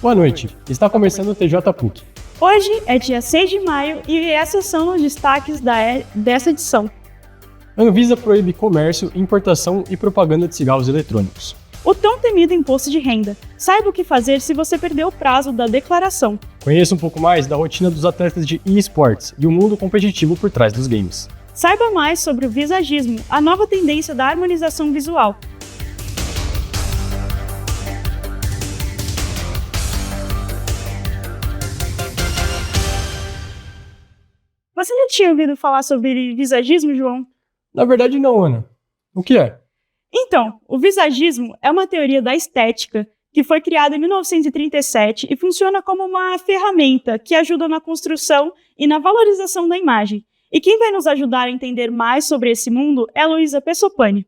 Boa noite, está começando o TJ PUC. Hoje é dia 6 de maio e esses são os destaques dessa edição. Anvisa proíbe comércio, importação e propaganda de cigarros eletrônicos. O tão temido imposto de renda. Saiba o que fazer se você perdeu o prazo da declaração. Conheça um pouco mais da rotina dos atletas de eSports e o mundo competitivo por trás dos games. Saiba mais sobre o visagismo, a nova tendência da harmonização visual. Você já tinha ouvido falar sobre visagismo, João? Na verdade não, Ana. O que é? Então, o visagismo é uma teoria da estética que foi criada em 1937 e funciona como uma ferramenta que ajuda na construção e na valorização da imagem. E quem vai nos ajudar a entender mais sobre esse mundo é Luísa Pessopani.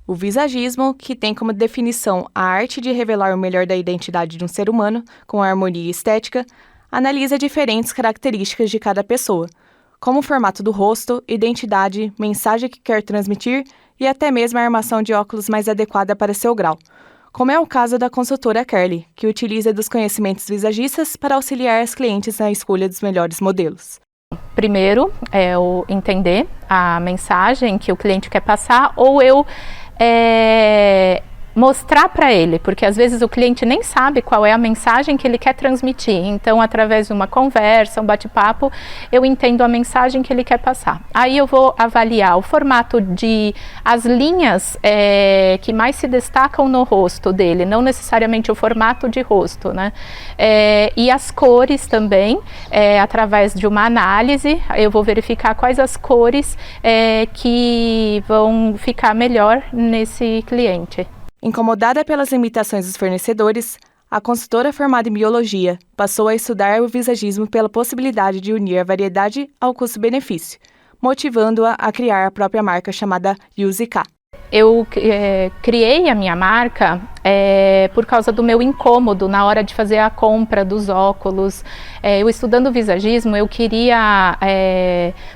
O visagismo, que tem como definição a arte de revelar o melhor da identidade de um ser humano com harmonia estética, analisa diferentes características de cada pessoa, como o formato do rosto, identidade, mensagem que quer transmitir e até mesmo a armação de óculos mais adequada para seu grau, como é o caso da consultora Kerly, que utiliza dos conhecimentos visagistas para auxiliar as clientes na escolha dos melhores modelos. Primeiro é o entender a mensagem que o cliente quer passar ou eu mostrar para ele, porque às vezes o cliente nem sabe qual é a mensagem que ele quer transmitir. Então, através de uma conversa, um bate-papo, eu entendo a mensagem que ele quer passar. Aí eu vou avaliar o formato as linhas que mais se destacam no rosto dele, não necessariamente o formato de rosto, né? E as cores também, através de uma análise, eu vou verificar quais as cores que vão ficar melhor nesse cliente. Incomodada pelas limitações dos fornecedores, a consultora formada em biologia passou a estudar o visagismo pela possibilidade de unir a variedade ao custo-benefício, motivando-a a criar a própria marca chamada Yuzi-K. Eu criei a minha marca por causa do meu incômodo na hora de fazer a compra dos óculos. Eu estudando visagismo, eu queria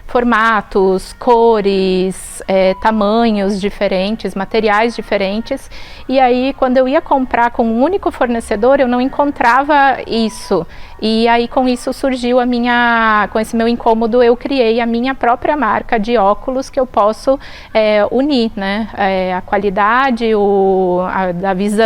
formatos, cores, tamanhos diferentes, materiais diferentes. E aí, quando eu ia comprar com um único fornecedor, eu não encontrava isso. E aí, com isso, surgiu com esse meu incômodo, eu criei a minha própria marca de óculos que eu posso unir, né? A qualidade da visão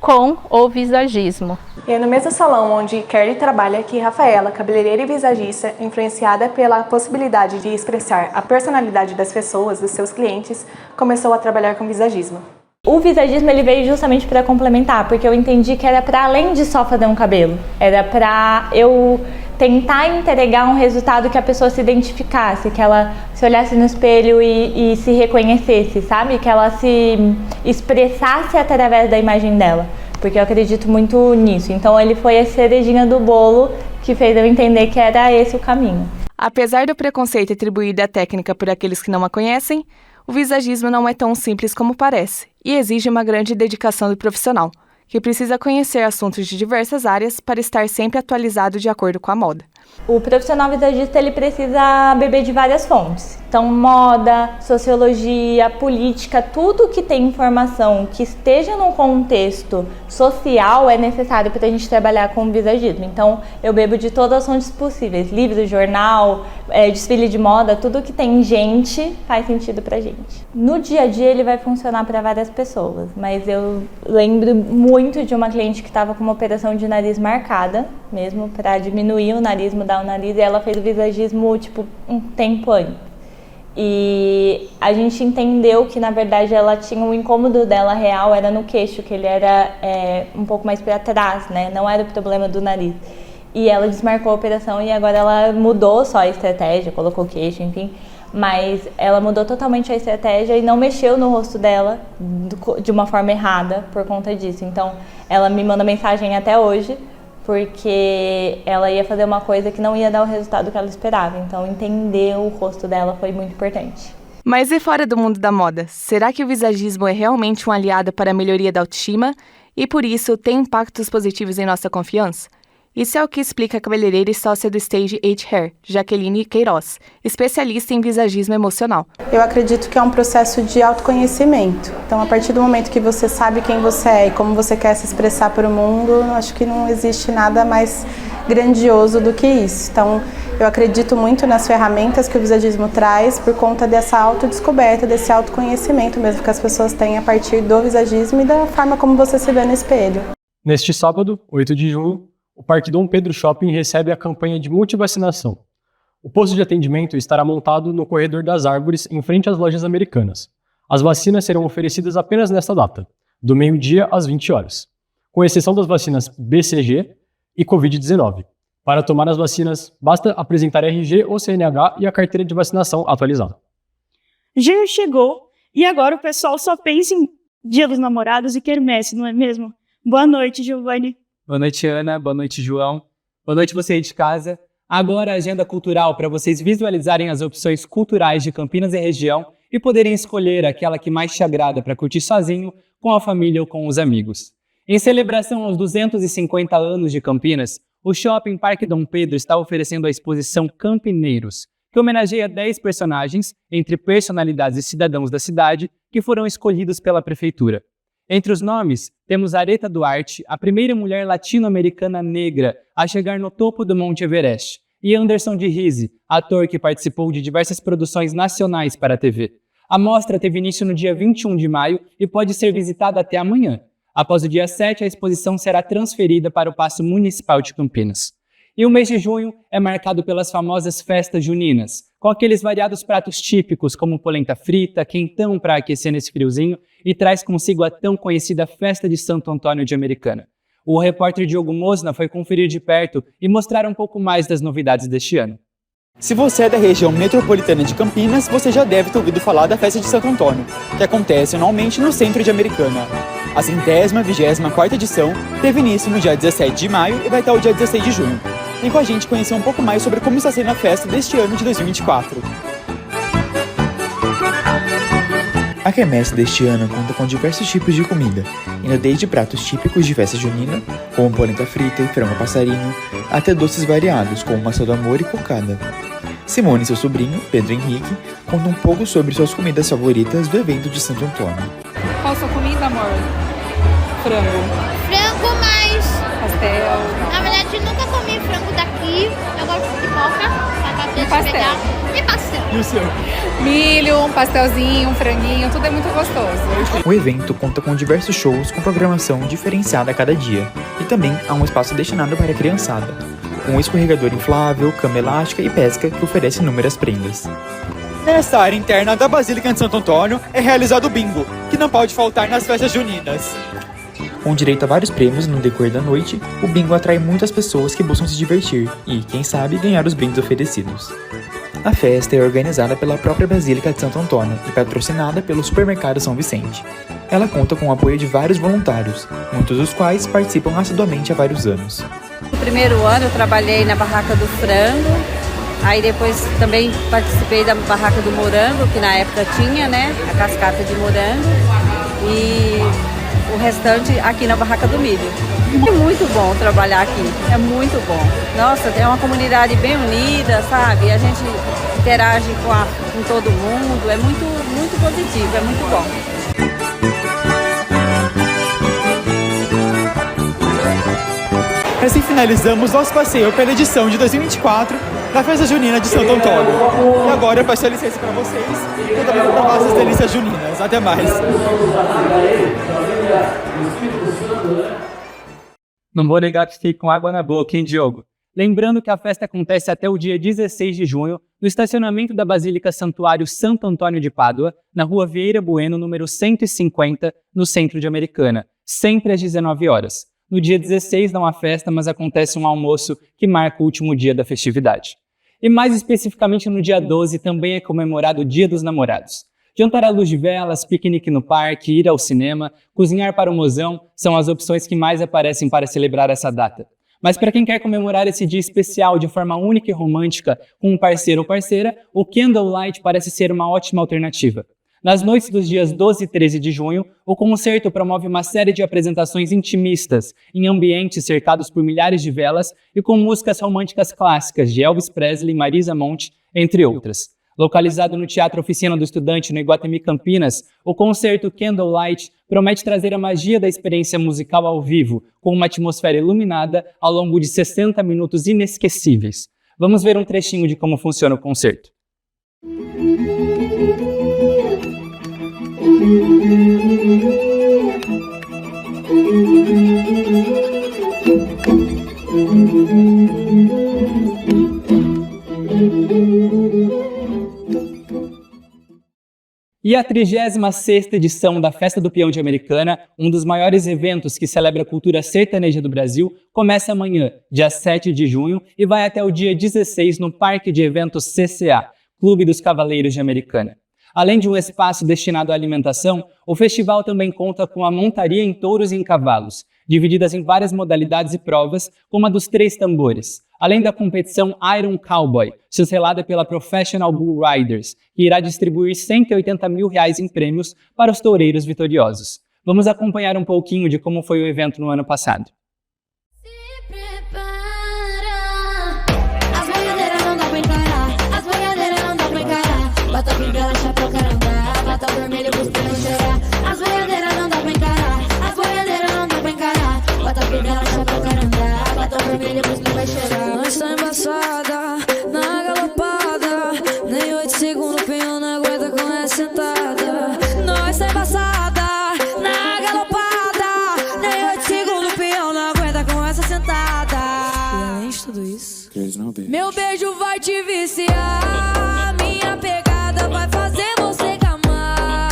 com o visagismo. E é no mesmo salão onde Kerly trabalha que Rafaela, cabeleireira e visagista, influenciada pela possibilidade de expressar a personalidade das pessoas, dos seus clientes, começou a trabalhar com visagismo. O visagismo ele veio justamente para complementar, porque eu entendi que era para além de só fazer um cabelo, era para eu tentar entregar um resultado que a pessoa se identificasse, que ela se olhasse no espelho e se reconhecesse, sabe? Que ela se expressasse através da imagem dela, porque eu acredito muito nisso. Então ele foi a cerejinha do bolo que fez eu entender que era esse o caminho. Apesar do preconceito atribuído à técnica por aqueles que não a conhecem, o visagismo não é tão simples como parece e exige uma grande dedicação do profissional, que precisa conhecer assuntos de diversas áreas para estar sempre atualizado de acordo com a moda. O profissional visagista ele precisa beber de várias fontes. Então, moda, sociologia, política, tudo que tem informação que esteja num contexto social é necessário para a gente trabalhar com o visagismo. Então, eu bebo de todas as fontes possíveis. Livro, jornal, desfile de moda, tudo que tem gente faz sentido pra gente. No dia a dia ele vai funcionar para várias pessoas, mas eu lembro muito de uma cliente que estava com uma operação de nariz marcada, mesmo para diminuir o nariz, mudar o nariz, e ela fez o visagismo um tempo antes. E a gente entendeu que, na verdade, ela tinha o incômodo dela real, era no queixo, que ele era um pouco mais para trás, né? Não era o problema do nariz. E ela desmarcou a operação e agora ela mudou só a estratégia, colocou queixo, enfim. Mas ela mudou totalmente a estratégia e não mexeu no rosto dela de uma forma errada por conta disso. Então, ela me manda mensagem até hoje, porque ela ia fazer uma coisa que não ia dar o resultado que ela esperava. Então, entender o rosto dela foi muito importante. Mas e fora do mundo da moda? Será que o visagismo é realmente um aliado para a melhoria da autoestima e, por isso, tem impactos positivos em nossa confiança? Isso é o que explica a cabeleireira e sócia do Stage 8 Hair, Jaqueline Queiroz, especialista em visagismo emocional. Eu acredito que é um processo de autoconhecimento. Então, a partir do momento que você sabe quem você é e como você quer se expressar para o mundo, acho que não existe nada mais grandioso do que isso. Então, eu acredito muito nas ferramentas que o visagismo traz por conta dessa autodescoberta, desse autoconhecimento mesmo que as pessoas têm a partir do visagismo e da forma como você se vê no espelho. Neste sábado, 8 de junho, o Parque Dom Pedro Shopping recebe a campanha de multivacinação. O posto de atendimento estará montado no Corredor das Árvores, em frente às lojas Americanas. As vacinas serão oferecidas apenas nesta data, do meio-dia às 20 horas, com exceção das vacinas BCG e Covid-19. Para tomar as vacinas, basta apresentar RG ou CNH e a carteira de vacinação atualizada. Junho chegou e agora o pessoal só pensa em Dia dos Namorados e quermesse, não é mesmo? Boa noite, Giovanni. Boa noite, Ana. Boa noite, João. Boa noite, você aí de casa. Agora a agenda cultural para vocês visualizarem as opções culturais de Campinas e região e poderem escolher aquela que mais te agrada para curtir sozinho, com a família ou com os amigos. Em celebração aos 250 anos de Campinas, o Shopping Parque Dom Pedro está oferecendo a exposição Campineiros, que homenageia 10 personagens, entre personalidades e cidadãos da cidade, que foram escolhidos pela prefeitura. Entre os nomes, temos Aretha Duarte, a primeira mulher latino-americana negra a chegar no topo do Monte Everest, e Anderson de Rise, ator que participou de diversas produções nacionais para a TV. A mostra teve início no dia 21 de maio e pode ser visitada até amanhã. Após o dia 7, a exposição será transferida para o Paço Municipal de Campinas. E o mês de junho é marcado pelas famosas festas juninas, com aqueles variados pratos típicos como polenta frita, quentão para aquecer nesse friozinho e traz consigo a tão conhecida Festa de Santo Antônio de Americana. O repórter Diogo Mosna foi conferir de perto e mostrar um pouco mais das novidades deste ano. Se você é da região metropolitana de Campinas, você já deve ter ouvido falar da Festa de Santo Antônio, que acontece anualmente no centro de Americana. A 124ª edição teve início no dia 17 de maio e vai até o dia 16 de junho. Vem com a gente conhecer um pouco mais sobre como está sendo a festa deste ano de 2024. A quermesse deste ano conta com diversos tipos de comida, indo desde pratos típicos de festa junina, como polenta frita e frango a passarinho, até doces variados, como maçã do amor e cocada. Simone e seu sobrinho, Pedro Henrique, contam um pouco sobre suas comidas favoritas do evento de Santo Antônio. Qual a sua comida, amor? Frango. Frango mais... Pastel. Na verdade, eu nunca comi frango daqui. Eu gosto de pipoca, batata E pastel. e pastel. E o seu? Milho, um pastelzinho, um franguinho, tudo é muito gostoso. O evento conta com diversos shows com programação diferenciada a cada dia, e também há um espaço destinado para a criançada, com um escorregador inflável, cama elástica e pesca que oferece inúmeras prendas. Nesta área interna da Basílica de Santo Antônio é realizado o bingo, que não pode faltar nas festas juninas. Com direito a vários prêmios no decorrer da noite, o bingo atrai muitas pessoas que buscam se divertir e, quem sabe, ganhar os brindes oferecidos. A festa é organizada pela própria Basílica de Santo Antônio e patrocinada pelo Supermercado São Vicente. Ela conta com o apoio de vários voluntários, muitos dos quais participam assiduamente há vários anos. No primeiro ano eu trabalhei na barraca do frango, aí depois também participei da barraca do morango, que na época tinha, né, a cascata de morango, e o restante aqui na barraca do milho. É muito bom trabalhar aqui, é muito bom. Nossa, é uma comunidade bem unida, sabe? A gente interage com todo mundo, é muito positivo, é muito bom. Assim finalizamos nosso passeio pela edição de 2024 da Festa Junina de Santo Antônio. E agora eu peço a licença para vocês e também para provar essas delícias juninas. Até mais! Não vou negar que fiquei com água na boca, hein, Diogo? Lembrando que a festa acontece até o dia 16 de junho, no estacionamento da Basílica Santuário Santo Antônio de Pádua, na rua Vieira Bueno, número 150, no centro de Americana, sempre às 19 horas. No dia 16 não há festa, mas acontece um almoço que marca o último dia da festividade. E mais especificamente no dia 12 também é comemorado o Dia dos Namorados. Jantar à luz de velas, piquenique no parque, ir ao cinema, cozinhar para o mozão são as opções que mais aparecem para celebrar essa data. Mas para quem quer comemorar esse dia especial de forma única e romântica com um parceiro ou parceira, o Candlelight parece ser uma ótima alternativa. Nas noites dos dias 12 e 13 de junho, o concerto promove uma série de apresentações intimistas, em ambientes cercados por milhares de velas e com músicas românticas clássicas de Elvis Presley, Marisa Monte, entre outras. Localizado no Teatro Oficina do Estudante, no Iguatemi Campinas, o concerto Candlelight promete trazer a magia da experiência musical ao vivo, com uma atmosfera iluminada ao longo de 60 minutos inesquecíveis. Vamos ver um trechinho de como funciona o concerto. E a 36ª edição da Festa do Peão de Americana, um dos maiores eventos que celebra a cultura sertaneja do Brasil, começa amanhã, dia 7 de junho, e vai até o dia 16 no Parque de Eventos CCA, Clube dos Cavaleiros de Americana. Além de um espaço destinado à alimentação, o festival também conta com a montaria em touros e em cavalos, divididas em várias modalidades e provas, como a dos 3 tambores, além da competição Iron Cowboy, chancelada pela Professional Bull Riders, que irá distribuir R$180 mil em prêmios para os toureiros vitoriosos. Vamos acompanhar um pouquinho de como foi o evento no ano passado. Bota bengala, chapéu, caramba, bota vermelho, cuspir e cheirar. As boiadeiras não dá pra encarar, as boiadeiras não dá pra encarar. Bota bengala, chapéu, caramba, bota vermelho, cuspir e cheirar. Nós tá embaçada, na galopada, nem 8 segundos o peão não aguenta com essa sentada. Nós tá embaçada, na galopada, nem 8 segundos o peão não aguenta com essa sentada. E além de tudo isso, meu beijo vai te viciar, minha pegada vai fazer você gamar.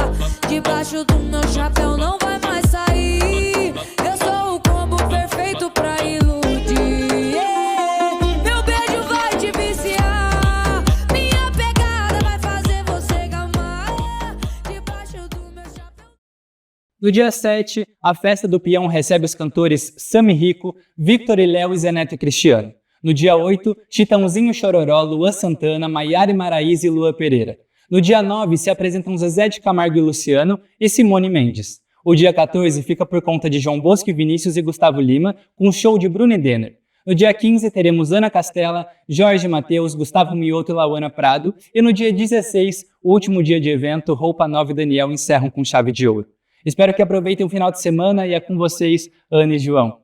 Debaixo do meu chapéu não vai mais sair. Eu sou o combo perfeito pra iludir. Meu beijo vai te viciar, minha pegada vai fazer você gamar. Debaixo do meu chapéu. No dia 7, a Festa do Peão recebe os cantores Sami Rico, Victor e Léo e Zé Neto e Cristiano. No dia 8, Chitãozinho Chororó, Luan Santana, Maiara Maraíza e Lua Pereira. No dia 9, se apresentam Zezé de Camargo e Luciano e Simone Mendes. O dia 14 fica por conta de João Bosco e Vinícius e Gustavo Lima, com o show de Bruno e Denner. No dia 15, teremos Ana Castela, Jorge Mateus, Gustavo Mioto e Lauana Prado. E no dia 16, o último dia de evento, Roupa Nova e Daniel encerram com chave de ouro. Espero que aproveitem o final de semana e é com vocês, Ana e João.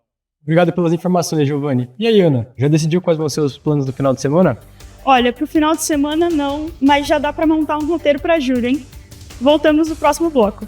Obrigado pelas informações, Giovanni. E aí, Ana, já decidiu quais vão ser os planos do final de semana? Olha, pro final de semana não, mas já dá pra montar um roteiro pra julho, hein? Voltamos no próximo bloco.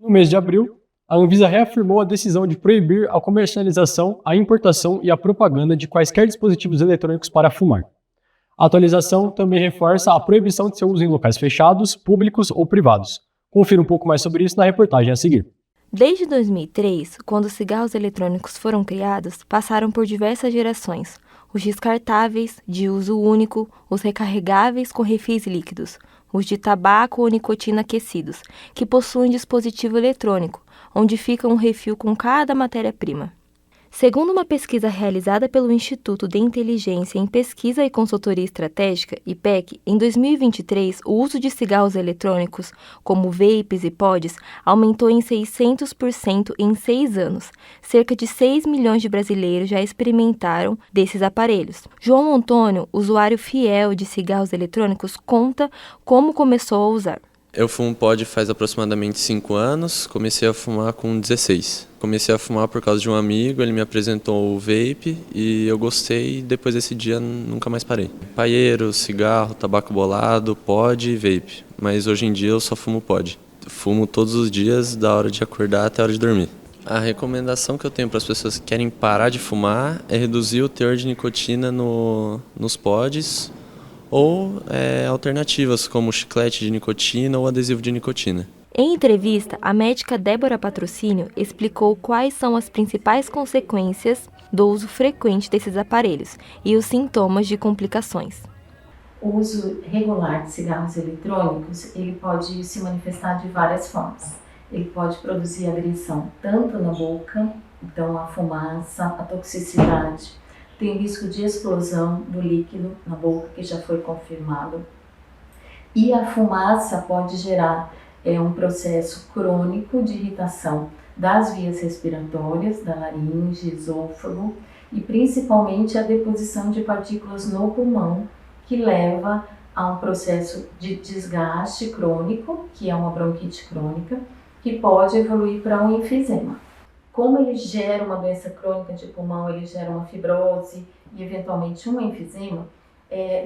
No mês de abril, a Anvisa reafirmou a decisão de proibir a comercialização, a importação e a propaganda de quaisquer dispositivos eletrônicos para fumar. A atualização também reforça a proibição de seu uso em locais fechados, públicos ou privados. Confira um pouco mais sobre isso na reportagem a seguir. Desde 2003, quando os cigarros eletrônicos foram criados, passaram por diversas gerações. os descartáveis, de uso único, os recarregáveis com refis líquidos, os de tabaco ou nicotina aquecidos, que possuem dispositivo eletrônico, onde fica um refil com cada matéria-prima. Segundo uma pesquisa realizada pelo Instituto de Inteligência em Pesquisa e Consultoria Estratégica, IPEC, em 2023, o uso de cigarros eletrônicos, como vapes e pods, aumentou em 600% em 6 anos. Cerca de 6 milhões de brasileiros já experimentaram desses aparelhos. João Antônio, usuário fiel de cigarros eletrônicos, conta como começou a usar. Eu fumo pod faz aproximadamente 5 anos, comecei a fumar com 16. Comecei a fumar por causa de um amigo, ele me apresentou o vape e eu gostei e depois desse dia nunca mais parei. Paieiro, cigarro, tabaco bolado, pod e vape, mas hoje em dia eu só fumo pod. Fumo todos os dias, da hora de acordar até a hora de dormir. A recomendação que eu tenho para as pessoas que querem parar de fumar é reduzir o teor de nicotina nos pods, ou alternativas como chiclete de nicotina ou adesivo de nicotina. Em entrevista, a médica Débora Patrocínio explicou quais são as principais consequências do uso frequente desses aparelhos e os sintomas de complicações. O uso regular de cigarros eletrônicos, ele pode se manifestar de várias formas. Ele pode produzir agressão tanto na boca, então a fumaça, a toxicidade, tem risco de explosão do líquido na boca, que já foi confirmado. E a fumaça pode gerar um processo crônico de irritação das vias respiratórias, da laringe, esôfago, e principalmente a deposição de partículas no pulmão, que leva a um processo de desgaste crônico, que é uma bronquite crônica, que pode evoluir para um enfisema. Como ele gera uma doença crônica de pulmão, ele gera uma fibrose e eventualmente um enfisema,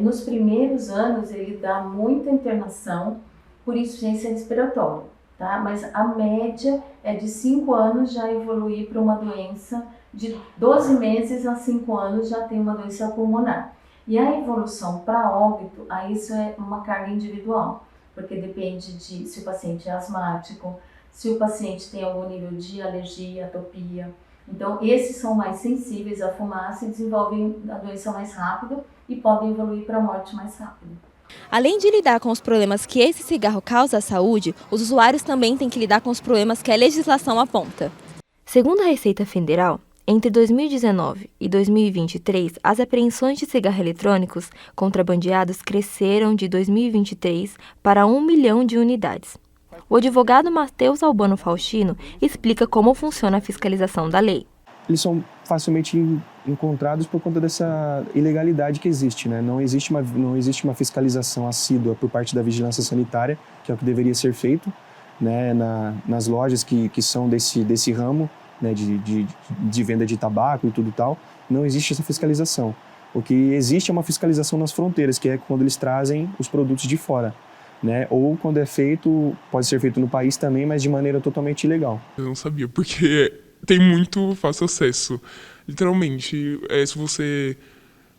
nos primeiros anos ele dá muita internação por insuficiência respiratória, tá? Mas a média é de 5 anos já evoluir para uma doença, de 12 meses a 5 anos já tem uma doença pulmonar. E a evolução para óbito, aí isso é uma carga individual, porque depende de se o paciente é asmático, se o paciente tem algum nível de alergia, atopia. Então, esses são mais sensíveis à fumaça e desenvolvem a doença mais rápido e podem evoluir para a morte mais rápido. Além de lidar com os problemas que esse cigarro causa à saúde, os usuários também têm que lidar com os problemas que a legislação aponta. Segundo a Receita Federal, entre 2019 e 2023, as apreensões de cigarros eletrônicos contrabandeados cresceram de 2023 para 1 milhão de unidades. O advogado Matheus Albano Faustino explica como funciona a fiscalização da lei. Eles são facilmente encontrados por conta dessa ilegalidade que existe, né? Não existe uma fiscalização assídua por parte da vigilância sanitária, que é o que deveria ser feito, né? Nas lojas que são desse ramo, né? de venda de tabaco e tudo tal, não existe essa fiscalização. O que existe é uma fiscalização nas fronteiras, que é quando eles trazem os produtos de fora. Né? Ou quando é feito, pode ser feito no país também, mas de maneira totalmente ilegal. Eu não sabia, porque tem muito fácil acesso. Literalmente, se você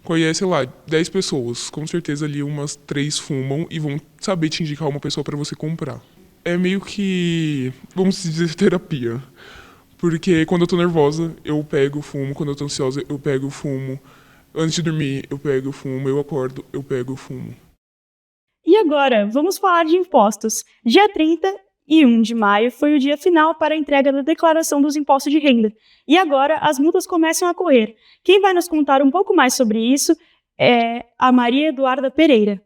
conhece, sei lá, 10 pessoas, com certeza ali umas 3 fumam e vão saber te indicar uma pessoa para você comprar. É meio que, vamos dizer, terapia. Porque quando eu tô nervosa, eu pego, fumo. Quando eu tô ansiosa, eu pego, fumo. Antes de dormir, eu pego, fumo. Eu acordo, eu pego, fumo. E agora, vamos falar de impostos. Dia 31 de maio foi o dia final para a entrega da declaração dos impostos de renda. E agora as multas começam a correr. Quem vai nos contar um pouco mais sobre isso é a Maria Eduarda Pereira.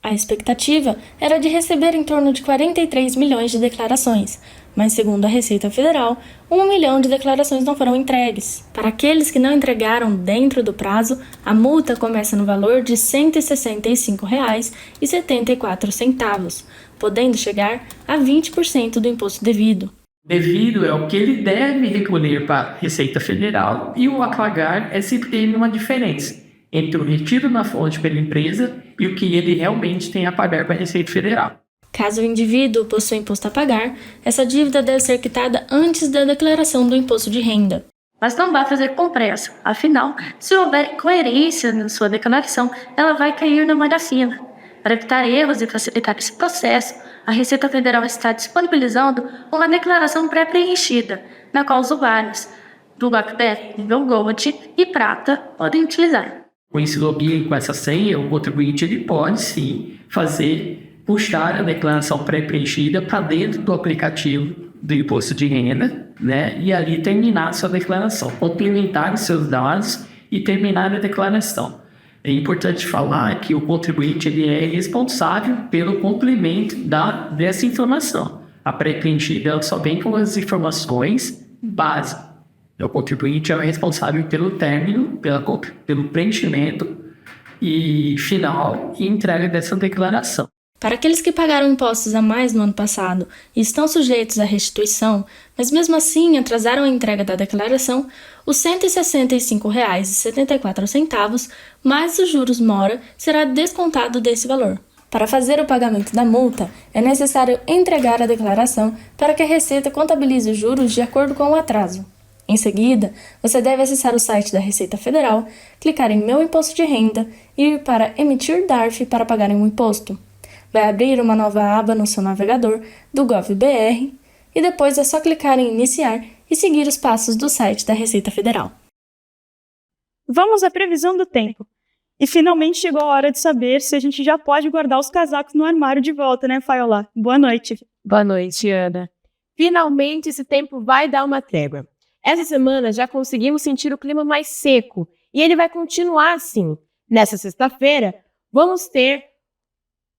A expectativa era de receber em torno de 43 milhões de declarações, mas segundo a Receita Federal, 1 milhão de declarações não foram entregues. Para aqueles que não entregaram dentro do prazo, a multa começa no valor de R$ 165,74, podendo chegar a 20% do imposto devido. Devido é o que ele deve recolher para a Receita Federal e o a pagar é se tem uma diferença entre o retido na fonte pela empresa e o que ele realmente tem a pagar para a Receita Federal. Caso o indivíduo possua imposto a pagar, essa dívida deve ser quitada antes da declaração do imposto de renda. Mas não vai fazer com pressa, afinal, se houver coerência na sua declaração, ela vai cair no meio da fila. Para evitar erros e facilitar esse processo, a Receita Federal está disponibilizando uma declaração pré-preenchida, na qual usuários do BlackBerry nível Gold e Prata podem utilizar. Com esse login, com essa senha, o contribuinte ele pode sim puxar a declaração pré-preenchida para dentro do aplicativo do imposto de renda, né? E ali terminar a sua declaração, complementar os seus dados e terminar a declaração. É importante falar que o contribuinte ele é responsável pelo cumprimento dessa informação. A pré-preenchida só vem com as informações básicas. O contribuinte é o responsável pelo término, pelo preenchimento e final e entrega dessa declaração. Para aqueles que pagaram impostos a mais no ano passado e estão sujeitos à restituição, mas mesmo assim atrasaram a entrega da declaração, os R$ 165,74 mais os juros mora será descontado desse valor. Para fazer o pagamento da multa, é necessário entregar a declaração para que a Receita contabilize os juros de acordo com o atraso. Em seguida, você deve acessar o site da Receita Federal, clicar em Meu Imposto de Renda e ir para Emitir DARF para pagar um imposto. Vai abrir uma nova aba no seu navegador do GovBR e depois é só clicar em Iniciar e seguir os passos do site da Receita Federal. Vamos à previsão do tempo. E finalmente chegou a hora de saber se a gente já pode guardar os casacos no armário de volta, né, Faiola? Boa noite. Boa noite, Ana. Finalmente esse tempo vai dar uma trégua. Essa semana já conseguimos sentir o clima mais seco e ele vai continuar assim. Nessa sexta-feira, vamos ter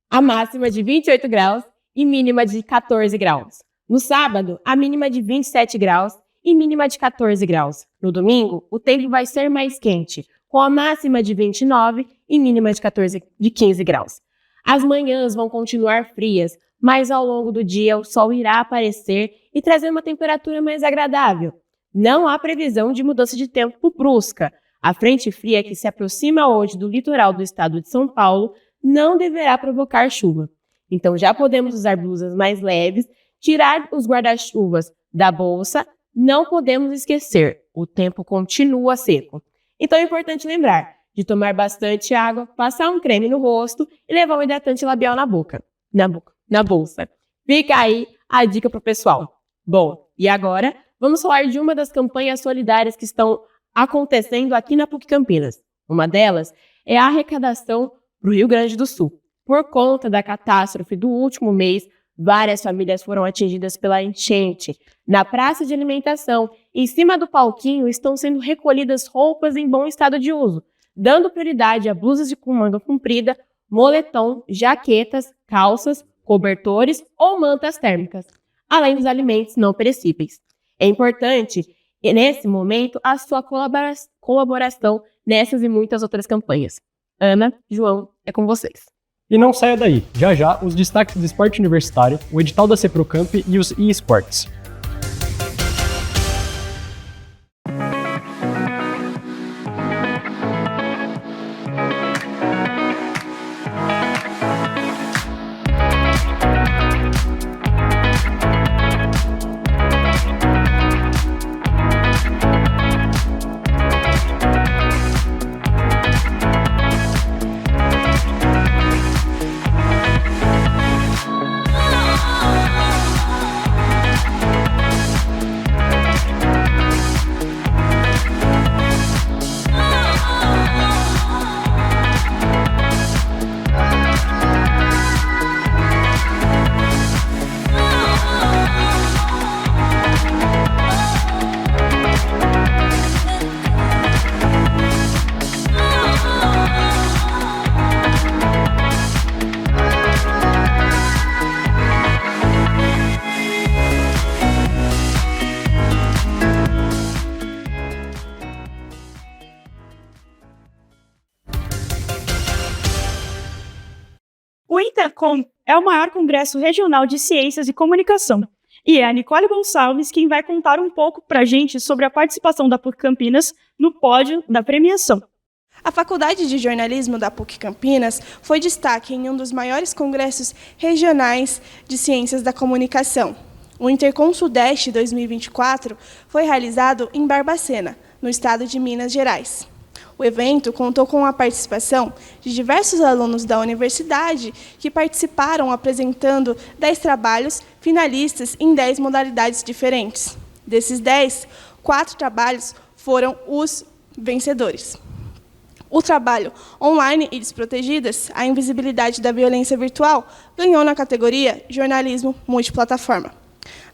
a máxima de 28 graus e mínima de 14 graus. No sábado, a mínima de 27 graus e mínima de 14 graus. No domingo, o tempo vai ser mais quente, com a máxima de 29 e mínima de 15 graus. As manhãs vão continuar frias, mas ao longo do dia o sol irá aparecer e trazer uma temperatura mais agradável. Não há previsão de mudança de tempo brusca. A frente fria que se aproxima hoje do litoral do estado de São Paulo não deverá provocar chuva. Então já podemos usar blusas mais leves, tirar os guarda-chuvas da bolsa. Não podemos esquecer, o tempo continua seco. Então é importante lembrar de tomar bastante água, passar um creme no rosto e levar um hidratante labial na bolsa. Fica aí a dica pro pessoal. Bom, e agora vamos falar de uma das campanhas solidárias que estão acontecendo aqui na PUC Campinas. Uma delas é a arrecadação para o Rio Grande do Sul. Por conta da catástrofe do último mês, várias famílias foram atingidas pela enchente. Na praça de alimentação, em cima do palquinho, estão sendo recolhidas roupas em bom estado de uso, dando prioridade a blusas com manga comprida, moletom, jaquetas, calças, cobertores ou mantas térmicas, além dos alimentos não perecíveis. É importante, nesse momento, a sua colaboração nessas e muitas outras campanhas. Ana, João, é com vocês. E não saia daí, já já os destaques do esporte universitário, o edital da CEPROCAMP e os e-sports. O Intercom é o maior congresso regional de ciências e comunicação. E é a Nicole Gonçalves quem vai contar um pouco pra gente sobre a participação da PUC Campinas no pódio da premiação. A Faculdade de Jornalismo da PUC Campinas foi destaque em um dos maiores congressos regionais de ciências da comunicação. O Intercom Sudeste 2024 foi realizado em Barbacena, no estado de Minas Gerais. O evento contou com a participação de diversos alunos da universidade que participaram apresentando 10 trabalhos finalistas em 10 modalidades diferentes. Desses 10, 4 trabalhos foram os vencedores. O trabalho Online e Desprotegidas, a invisibilidade da violência virtual, ganhou na categoria Jornalismo Multiplataforma.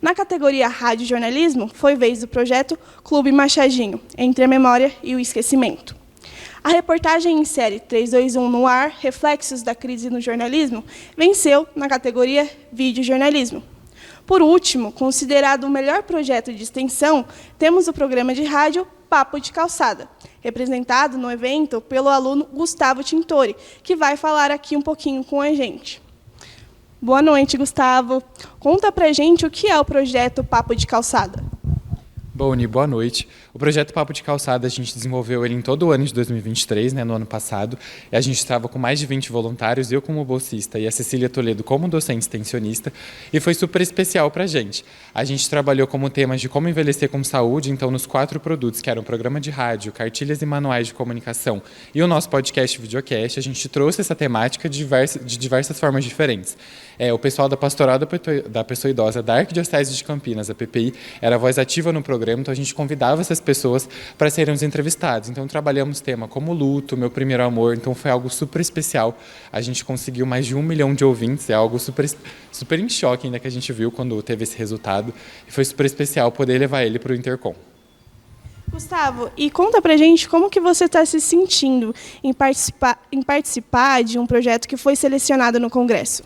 Na categoria Rádio Jornalismo, foi vez do projeto Clube Machadinho, Entre a Memória e o Esquecimento. A reportagem em série 321 no ar, Reflexos da Crise no Jornalismo, venceu na categoria Vídeo Jornalismo. Por último, considerado o melhor projeto de extensão, temos o programa de rádio Papo de Calçada, representado no evento pelo aluno Gustavo Tintori, que vai falar aqui um pouquinho com a gente. Boa noite, Gustavo. Conta pra gente o que é o projeto Papo de Calçada. Boni, boa noite. O projeto Papo de Calçada, a gente desenvolveu ele em todo o ano de 2023, no ano passado. E a gente estava com mais de 20 voluntários, eu como bolsista e a Cecília Toledo como docente extensionista. E foi super especial para a gente. A gente trabalhou como temas de como envelhecer com saúde, então nos 4 produtos, que eram o programa de rádio, cartilhas e manuais de comunicação e o nosso podcast videocast, a gente trouxe essa temática de diversas formas diferentes. O pessoal da Pastoral da Pessoa Idosa da Arquidiocese de Campinas, a PPI, era a voz ativa no programa, então a gente convidava essas pessoas para serem os entrevistados. Então trabalhamos tema como luto, meu primeiro amor, então foi algo super especial. A gente conseguiu mais de 1 milhão de ouvintes, é algo super em choque ainda que a gente viu quando teve esse resultado. E foi super especial poder levar ele para o Intercom. Gustavo, e conta pra gente como que você está se sentindo em participar de um projeto que foi selecionado no Congresso.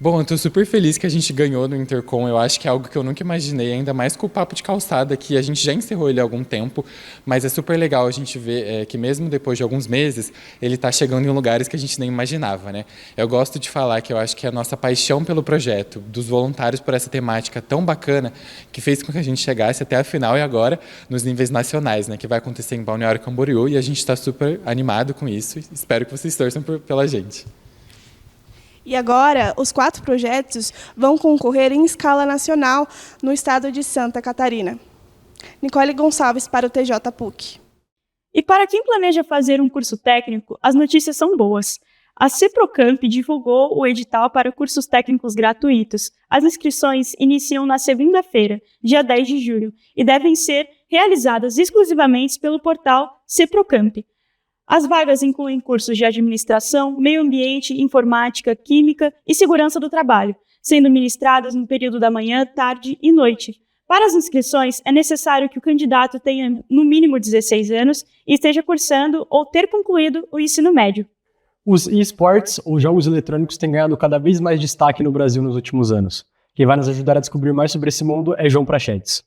Bom, eu estou super feliz que a gente ganhou no Intercom. Eu acho que é algo que eu nunca imaginei, ainda mais com o Papo de Calçada, que a gente já encerrou ele há algum tempo, mas é super legal a gente ver que mesmo depois de alguns meses, ele está chegando em lugares que a gente nem imaginava, né? Eu gosto de falar que eu acho que a nossa paixão pelo projeto, dos voluntários por essa temática tão bacana, que fez com que a gente chegasse até a final e agora nos níveis nacionais, né? Que vai acontecer em Balneário Camboriú, e a gente está super animado com isso. Espero que vocês torçam pela gente. E agora, os 4 projetos vão concorrer em escala nacional no estado de Santa Catarina. Nicole Gonçalves para o TJ PUC. E para quem planeja fazer um curso técnico, as notícias são boas. A CEPROCAMP divulgou o edital para cursos técnicos gratuitos. As inscrições iniciam na segunda-feira, dia 10 de julho, e devem ser realizadas exclusivamente pelo portal CEPROCAMP. As vagas incluem cursos de administração, meio ambiente, informática, química e segurança do trabalho, sendo ministradas no período da manhã, tarde e noite. Para as inscrições, é necessário que o candidato tenha no mínimo 16 anos e esteja cursando ou ter concluído o ensino médio. Os esportes, ou jogos eletrônicos, têm ganhado cada vez mais destaque no Brasil nos últimos anos. Quem vai nos ajudar a descobrir mais sobre esse mundo é João Prachetes.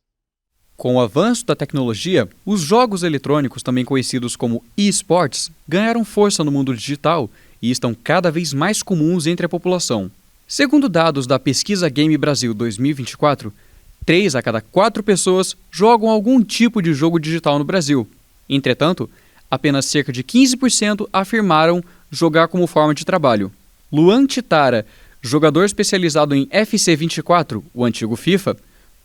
Com o avanço da tecnologia, os jogos eletrônicos, também conhecidos como esports, ganharam força no mundo digital e estão cada vez mais comuns entre a população. Segundo dados da Pesquisa Game Brasil 2024, 3 a cada 4 pessoas jogam algum tipo de jogo digital no Brasil. Entretanto, apenas cerca de 15% afirmaram jogar como forma de trabalho. Luan Titara, jogador especializado em FC 24, o antigo FIFA,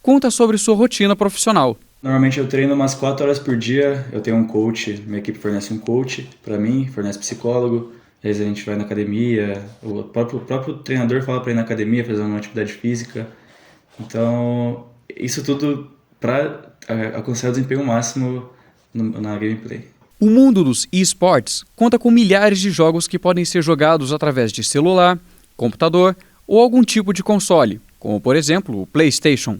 conta sobre sua rotina profissional. Normalmente eu treino umas 4 horas por dia, eu tenho um coach, minha equipe fornece um coach para mim, fornece psicólogo, às vezes a gente vai na academia, o próprio treinador fala para ir na academia, fazer uma atividade física. Então, isso tudo para alcançar o desempenho máximo na gameplay. O mundo dos esportes conta com milhares de jogos que podem ser jogados através de celular, computador ou algum tipo de console, como por exemplo o PlayStation.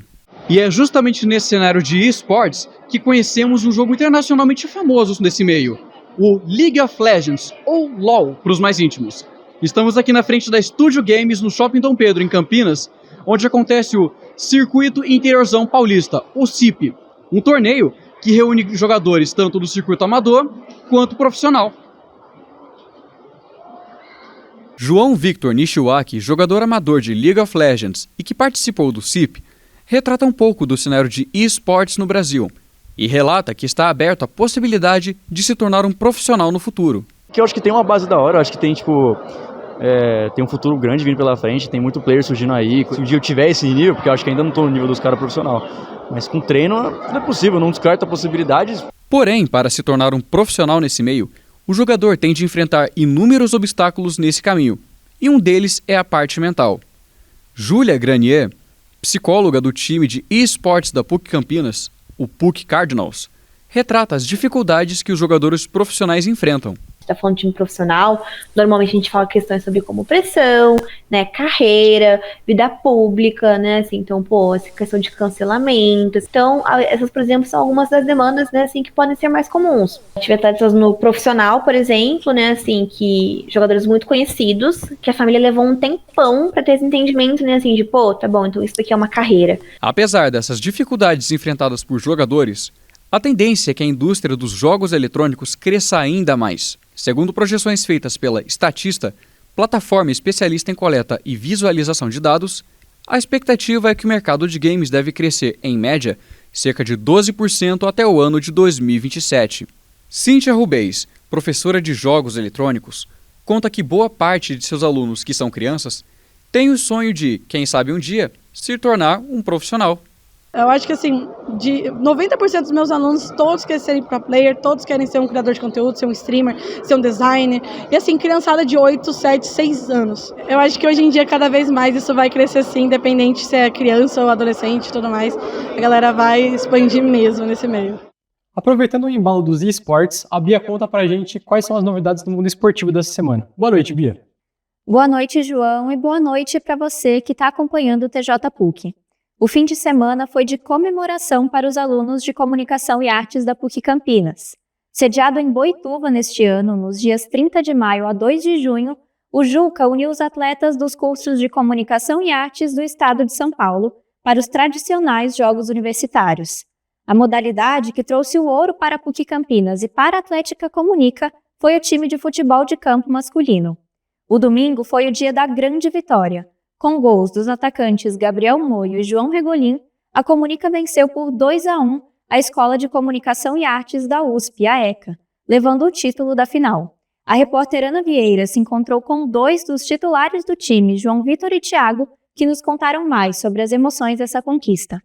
E é justamente nesse cenário de esportes que conhecemos um jogo internacionalmente famoso desse meio, o League of Legends, ou LoL, para os mais íntimos. Estamos aqui na frente da Studio Games, no Shopping Dom Pedro, em Campinas, onde acontece o Circuito Interiorzão Paulista, o CIP, um torneio que reúne jogadores tanto do circuito amador quanto profissional. João Victor Nishiwaki, jogador amador de League of Legends e que participou do CIP, retrata um pouco do cenário de esportes no Brasil e relata que está aberto à possibilidade de se tornar um profissional no futuro. Eu acho que tem uma base da hora, eu acho que tem tem um futuro grande vindo pela frente, tem muito player surgindo aí. Se um dia eu tiver esse nível, porque eu acho que ainda não estou no nível dos caras profissional, mas com treino não é possível, não descarto possibilidades. Porém, para se tornar um profissional nesse meio, o jogador tem de enfrentar inúmeros obstáculos nesse caminho, e um deles é a parte mental. Júlia Granier, psicóloga do time de esportes da PUC Campinas, o PUC Cardinals, retrata as dificuldades que os jogadores profissionais enfrentam. Está falando de time profissional, normalmente a gente fala questões sobre como pressão, né, carreira, vida pública, né, assim, então, essa questão de cancelamentos. Então, essas, por exemplo, são algumas das demandas, né, assim, que podem ser mais comuns. Tive atletas no profissional, por exemplo, né, assim, que jogadores muito conhecidos, que a família levou um tempão para ter esse entendimento, né, assim, de, tá bom, então isso daqui é uma carreira. Apesar dessas dificuldades enfrentadas por jogadores, a tendência é que a indústria dos jogos eletrônicos cresça ainda mais. Segundo projeções feitas pela Statista, plataforma especialista em coleta e visualização de dados, a expectativa é que o mercado de games deve crescer, em média, cerca de 12% até o ano de 2027. Cíntia Rubens, professora de jogos eletrônicos, conta que boa parte de seus alunos que são crianças tem o sonho de, quem sabe um dia, se tornar um profissional. Eu acho que, assim, de 90% dos meus alunos, todos querem ser pro player, todos querem ser um criador de conteúdo, ser um streamer, ser um designer. E, assim, criançada de 8, 7, 6 anos. Eu acho que hoje em dia, cada vez mais, isso vai crescer, sim, independente se é criança ou adolescente e tudo mais. A galera vai expandir mesmo nesse meio. Aproveitando o embalo dos esportes, a Bia conta pra gente quais são as novidades do mundo esportivo dessa semana. Boa noite, Bia. Boa noite, João, e boa noite para você que está acompanhando o TJ PUC. O fim de semana foi de comemoração para os alunos de Comunicação e Artes da PUC Campinas. Sediado em Boituva neste ano, nos dias 30 de maio a 2 de junho, o Juca uniu os atletas dos cursos de Comunicação e Artes do estado de São Paulo para os tradicionais Jogos Universitários. A modalidade que trouxe o ouro para a PUC Campinas e para a Atlética Comunica foi o time de futebol de campo masculino. O domingo foi o dia da grande vitória. Com gols dos atacantes Gabriel Moio e João Regolin, a Comunica venceu por 2-1 a Escola de Comunicação e Artes da USP, a ECA, levando o título da final. A repórter Ana Vieira se encontrou com 2 dos titulares do time, João Vitor e Thiago, que nos contaram mais sobre as emoções dessa conquista.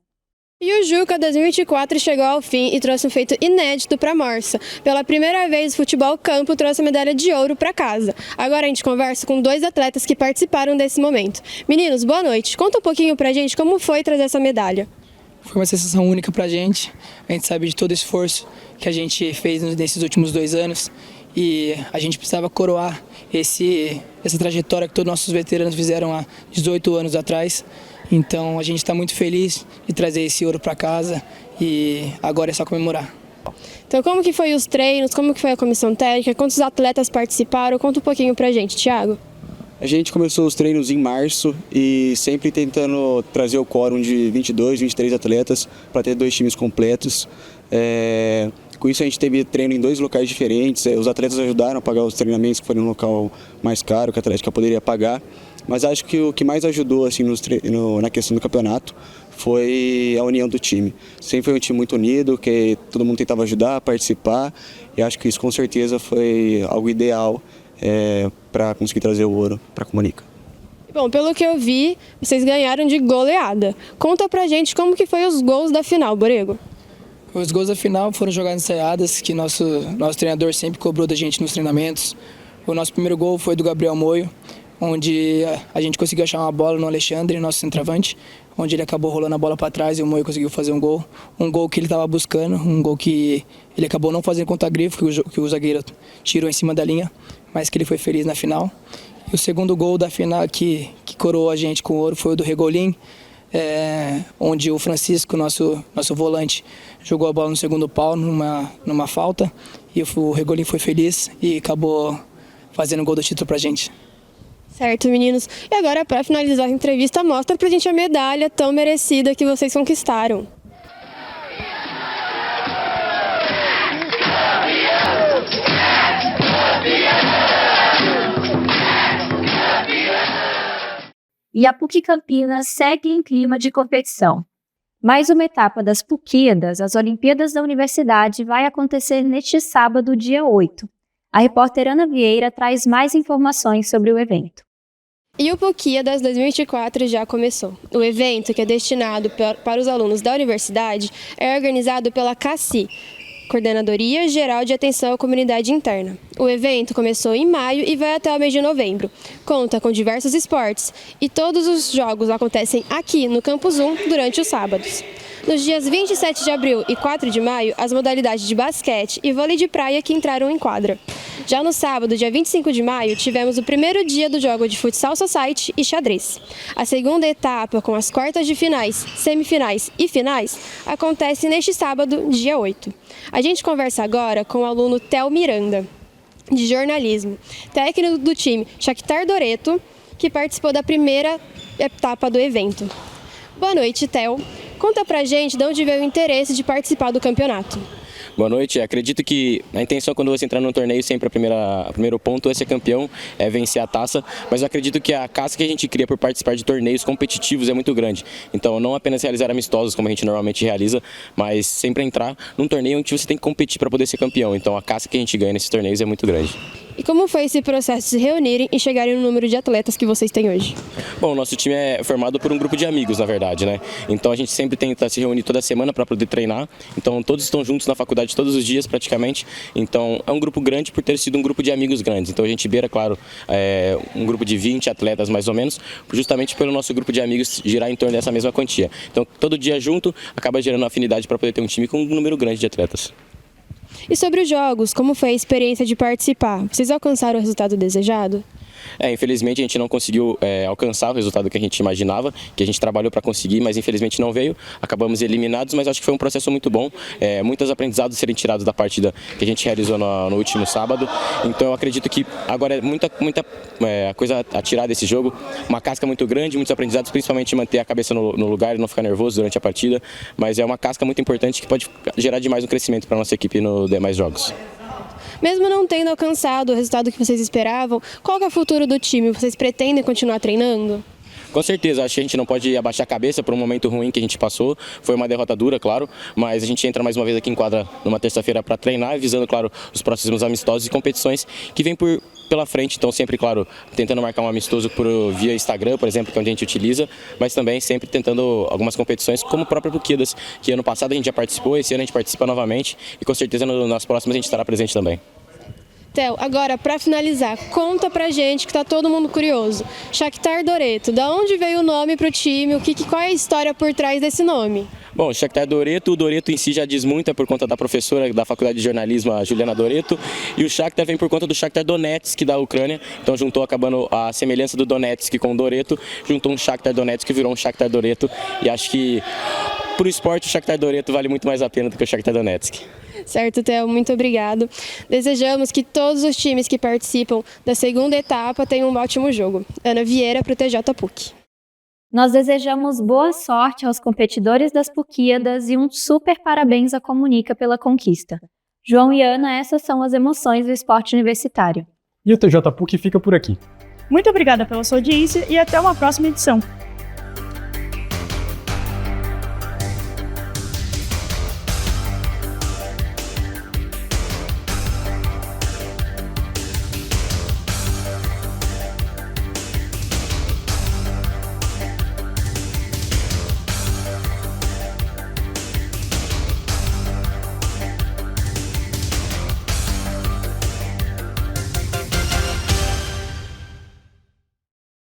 E o Juca 2024 chegou ao fim e trouxe um feito inédito para a Morsa. Pela primeira vez, o futebol campo trouxe a medalha de ouro para casa. Agora a gente conversa com 2 atletas que participaram desse momento. Meninos, boa noite. Conta um pouquinho pra gente como foi trazer essa medalha. Foi uma sensação única pra gente. A gente sabe de todo o esforço que a gente fez nesses últimos 2 anos e a gente precisava coroar essa trajetória que todos os nossos veteranos fizeram há 18 anos atrás. Então a gente está muito feliz de trazer esse ouro para casa e agora é só comemorar. Então como que foi os treinos, como que foi a comissão técnica, quantos atletas participaram? Conta um pouquinho pra gente, Thiago. A gente começou os treinos em março e sempre tentando trazer o quórum de 22, 23 atletas para ter 2 times completos. Com isso a gente teve treino em 2 locais diferentes, os atletas ajudaram a pagar os treinamentos que foram no local mais caro que a Atlética poderia pagar. Mas acho que o que mais ajudou assim, na questão do campeonato foi a união do time. Sempre foi um time muito unido, que todo mundo tentava ajudar, participar, e acho que isso com certeza foi algo ideal para conseguir trazer o ouro para a Comunica. Bom, pelo que eu vi, vocês ganharam de goleada. Conta pra gente como que foi os gols da final, Borrego. Os gols da final foram jogadas ensaiadas, que nosso treinador sempre cobrou da gente nos treinamentos. O nosso primeiro gol foi do Gabriel Moio, onde a gente conseguiu achar uma bola no Alexandre, nosso centroavante, onde ele acabou rolando a bola para trás e o Moio conseguiu fazer um gol que ele estava buscando, um gol que ele acabou não fazendo contra a grifo, que o zagueiro tirou em cima da linha, mas que ele foi feliz na final. E o segundo gol da final que coroou a gente com ouro foi o do Regolin, onde o Francisco, nosso volante, jogou a bola no segundo pau numa falta, e o Regolin foi feliz e acabou fazendo o gol do título pra gente. Certo, meninos. E agora, para finalizar a entrevista, mostra pra gente a medalha tão merecida que vocês conquistaram. E a PUC Campinas segue em clima de competição. Mais uma etapa das PUCíadas, as Olimpíadas da Universidade, vai acontecer neste sábado, dia 8. A repórter Ana Vieira traz mais informações sobre o evento. E o PUCíadas 2024 já começou. O evento, que é destinado para os alunos da universidade, é organizado pela CACI, Coordenadoria Geral de Atenção à Comunidade Interna. O evento começou em maio e vai até o mês de novembro. Conta com diversos esportes e todos os jogos acontecem aqui no Campus 1 durante os sábados. Nos dias 27 de abril e 4 de maio, as modalidades de basquete e vôlei de praia que entraram em quadra. Já no sábado, dia 25 de maio, tivemos o primeiro dia do jogo de futsal society e xadrez. A segunda etapa, com as quartas de finais, semifinais e finais, acontece neste sábado, dia 8. A gente conversa agora com o aluno Theo Miranda, de jornalismo, técnico do time Shakhtar Doreto, que participou da primeira etapa do evento. Boa noite, Theo. Conta pra gente de onde veio o interesse de participar do campeonato. Boa noite. Acredito que a intenção quando você entrar num torneio, sempre o primeiro ponto é ser campeão, é vencer a taça, mas eu acredito que a casca que a gente cria por participar de torneios competitivos é muito grande. Então, não apenas realizar amistosos, como a gente normalmente realiza, mas sempre entrar num torneio onde você tem que competir para poder ser campeão. Então, a casca que a gente ganha nesses torneios é muito grande. E como foi esse processo de se reunirem e chegarem no número de atletas que vocês têm hoje? Bom, o nosso time é formado por um grupo de amigos, na verdade, né? Então a gente sempre tenta se reunir toda semana para poder treinar. Então todos estão juntos na faculdade todos os dias praticamente. Então é um grupo grande por ter sido um grupo de amigos grandes. Então a gente beira, claro, um grupo de 20 atletas mais ou menos, justamente pelo nosso grupo de amigos girar em torno dessa mesma quantia. Então todo dia junto acaba gerando afinidade para poder ter um time com um número grande de atletas. E sobre os jogos, como foi a experiência de participar? Vocês alcançaram o resultado desejado? Infelizmente a gente não conseguiu alcançar o resultado que a gente imaginava, que a gente trabalhou para conseguir, mas infelizmente não veio. Acabamos eliminados, mas acho que foi um processo muito bom. Muitos aprendizados serem tirados da partida que a gente realizou no último sábado. Então eu acredito que agora é muita coisa a tirar desse jogo. Uma casca muito grande, muitos aprendizados, principalmente manter a cabeça no lugar e não ficar nervoso durante a partida. Mas é uma casca muito importante que pode gerar demais um crescimento para a nossa equipe nos demais jogos. Mesmo não tendo alcançado o resultado que vocês esperavam, qual que é o futuro do time? Vocês pretendem continuar treinando? Com certeza, acho que a gente não pode abaixar a cabeça por um momento ruim que a gente passou. Foi uma derrota dura, claro, mas a gente entra mais uma vez aqui em quadra numa terça-feira para treinar, visando, claro, os próximos amistosos e competições que vêm pela frente. Então sempre, claro, tentando marcar um amistoso via Instagram, por exemplo, que é onde a gente utiliza, mas também sempre tentando algumas competições, como o próprio Puquidas, que ano passado a gente já participou, esse ano a gente participa novamente e com certeza nas próximas a gente estará presente também. Theo, agora para finalizar, conta pra gente que tá todo mundo curioso. Shakhtar Doreto, da onde veio o nome pro time? Qual é a história por trás desse nome? Bom, o Shakhtar Doreto, o Doreto em si já diz muito, é por conta da professora da Faculdade de Jornalismo, a Juliana Doreto, e o Shakhtar vem por conta do Shakhtar Donetsk da Ucrânia, então acabando a semelhança do Donetsk com o Doreto, juntou um Shakhtar Donetsk que virou um Shakhtar Doreto, e acho que pro esporte o Shakhtar Doreto vale muito mais a pena do que o Shakhtar Donetsk. Certo, Theo, muito obrigado. Desejamos que todos os times que participam da segunda etapa tenham um ótimo jogo. Ana Vieira, para o TJ PUC. Nós desejamos boa sorte aos competidores das Puquíadas e um super parabéns à Comunica pela conquista. João e Ana, essas são as emoções do esporte universitário. E o TJ PUC fica por aqui. Muito obrigada pela sua audiência e até uma próxima edição.